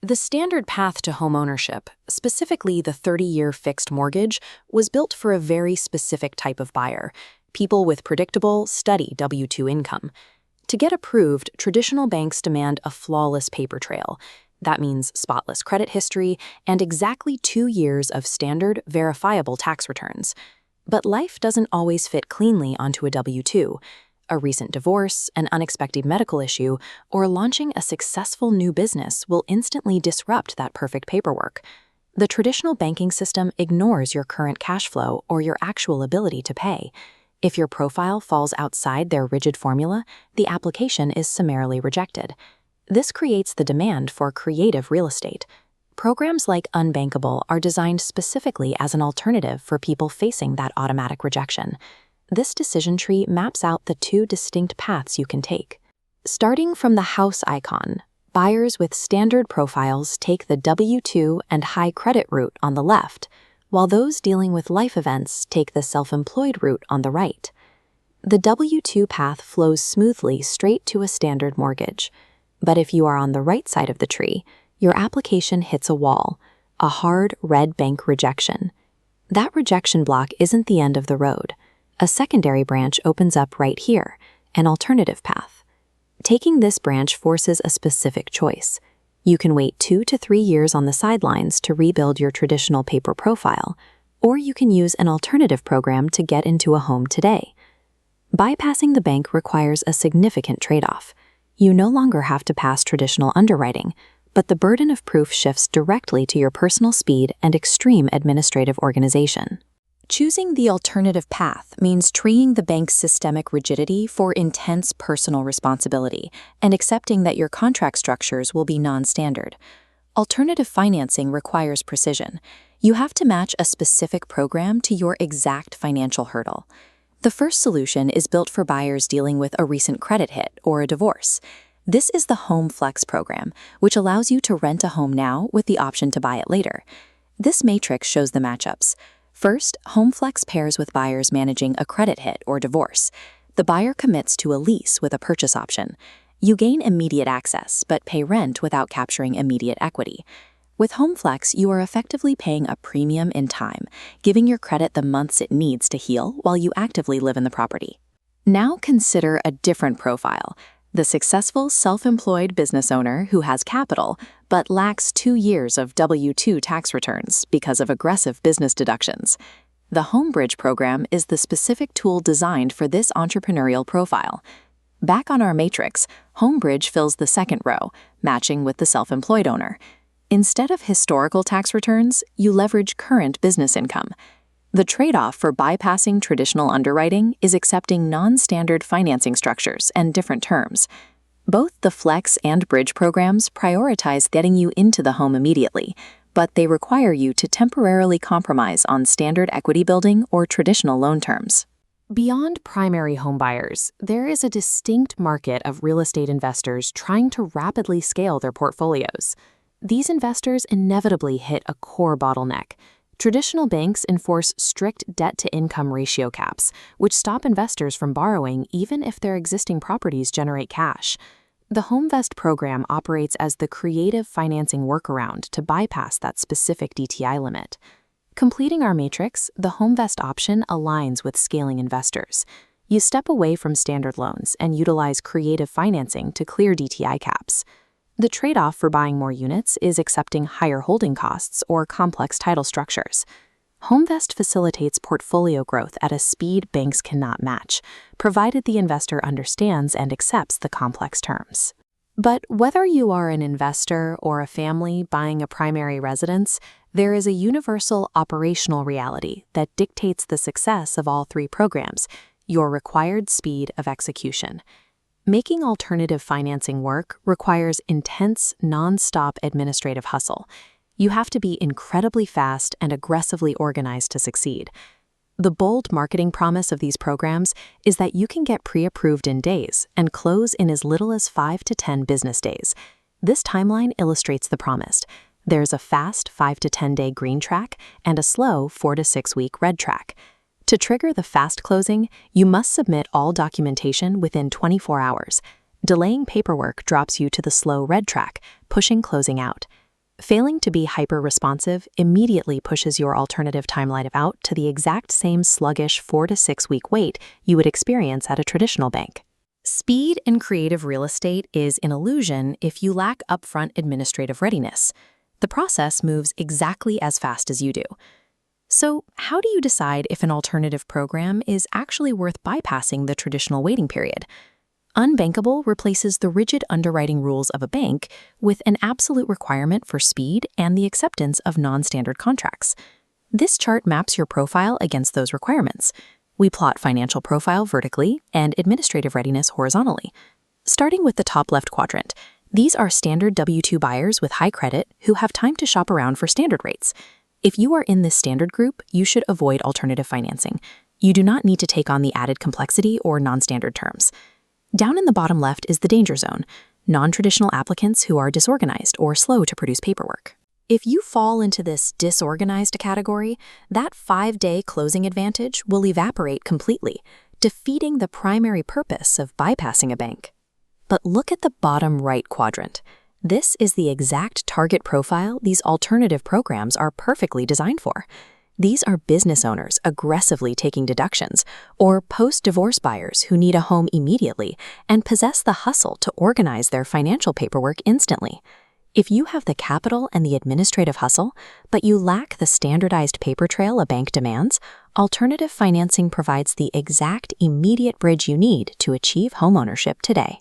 The standard path to homeownership, specifically the 30-year fixed mortgage, was built for a very specific type of buyer, people with predictable, steady W-2 income. To get approved, traditional banks demand a flawless paper trail. That means spotless credit history and exactly 2 years of standard, verifiable tax returns. But life doesn't always fit cleanly onto a W-2. A recent divorce, an unexpected medical issue, or launching a successful new business will instantly disrupt that perfect paperwork. The traditional banking system ignores your current cash flow or your actual ability to pay. If your profile falls outside their rigid formula, the application is summarily rejected. This creates the demand for creative real estate. Programs like UnBankable are designed specifically as an alternative for people facing that automatic rejection. This decision tree maps out the 2 distinct paths you can take. Starting from the house icon, buyers with standard profiles take the W-2 and high credit route on the left, while those dealing with life events take the self-employed route on the right. The W-2 path flows smoothly straight to a standard mortgage. But if you are on the right side of the tree, your application hits a wall, a hard red bank rejection. That rejection block isn't the end of the road. A secondary branch opens up right here, an alternative path. Taking this branch forces a specific choice. You can wait 2 to 3 years on the sidelines to rebuild your traditional paper profile, or you can use an alternative program to get into a home today. Bypassing the bank requires a significant trade-off. You no longer have to pass traditional underwriting, but the burden of proof shifts directly to your personal speed and extreme administrative organization. Choosing the alternative path means treating the bank's systemic rigidity for intense personal responsibility and accepting that your contract structures will be non-standard. Alternative financing requires precision. You have to match a specific program to your exact financial hurdle. The first solution is built for buyers dealing with a recent credit hit or a divorce. This is the Home Flex program, which allows you to rent a home now with the option to buy it later. This matrix shows the matchups. First, HomeFlex pairs with buyers managing a credit hit or divorce. The buyer commits to a lease with a purchase option. You gain immediate access, but pay rent without capturing immediate equity. With HomeFlex, you are effectively paying a premium in time, giving your credit the months it needs to heal while you actively live in the property. Now consider a different profile. The successful self-employed business owner who has capital but lacks 2 years of W-2 tax returns because of aggressive business deductions. The HomeBridge program is the specific tool designed for this entrepreneurial profile. Back on our matrix, HomeBridge fills the second row, matching with the self-employed owner. Instead of historical tax returns, you leverage current business income. The trade-off for bypassing traditional underwriting is accepting non-standard financing structures and different terms. Both the Flex and Bridge programs prioritize getting you into the home immediately, but they require you to temporarily compromise on standard equity building or traditional loan terms. Beyond primary home buyers, there is a distinct market of real estate investors trying to rapidly scale their portfolios. These investors inevitably hit a core bottleneck. Traditional banks enforce strict debt-to-income ratio caps, which stop investors from borrowing even if their existing properties generate cash. The HomeVest program operates as the creative financing workaround to bypass that specific DTI limit. Completing our matrix, the HomeVest option aligns with scaling investors. You step away from standard loans and utilize creative financing to clear DTI caps. The trade-off for buying more units is accepting higher holding costs or complex title structures. HomeVest facilitates portfolio growth at a speed banks cannot match, provided the investor understands and accepts the complex terms. But whether you are an investor or a family buying a primary residence, there is a universal operational reality that dictates the success of all 3 programs: your required speed of execution. Making alternative financing work requires intense, non-stop administrative hustle. You have to be incredibly fast and aggressively organized to succeed. The bold marketing promise of these programs is that you can get pre-approved in days and close in as little as 5 to 10 business days. This timeline illustrates the promise. There's a fast 5 to 10 day green track and a slow 4 to 6 week red track. To trigger the fast closing, you must submit all documentation within 24 hours. Delaying paperwork drops you to the slow red track, pushing closing out. Failing to be hyper-responsive immediately pushes your alternative timeline out to the exact same sluggish 4 to 6 week wait you would experience at a traditional bank. Speed in creative real estate is an illusion if you lack upfront administrative readiness. The process moves exactly as fast as you do. So, how do you decide if an alternative program is actually worth bypassing the traditional waiting period? UnBankable replaces the rigid underwriting rules of a bank with an absolute requirement for speed and the acceptance of non-standard contracts. This chart maps your profile against those requirements. We plot financial profile vertically and administrative readiness horizontally. Starting with the top left quadrant, these are standard W-2 buyers with high credit who have time to shop around for standard rates. If you are in this standard group, you should avoid alternative financing. You do not need to take on the added complexity or non-standard terms. Down in the bottom left is the danger zone, non-traditional applicants who are disorganized or slow to produce paperwork. If you fall into this disorganized category, that 5-day closing advantage will evaporate completely, defeating the primary purpose of bypassing a bank. But look at the bottom right quadrant. This is the exact target profile these alternative programs are perfectly designed for. These are business owners aggressively taking deductions, or post-divorce buyers who need a home immediately and possess the hustle to organize their financial paperwork instantly. If you have the capital and the administrative hustle, but you lack the standardized paper trail a bank demands, alternative financing provides the exact immediate bridge you need to achieve homeownership today.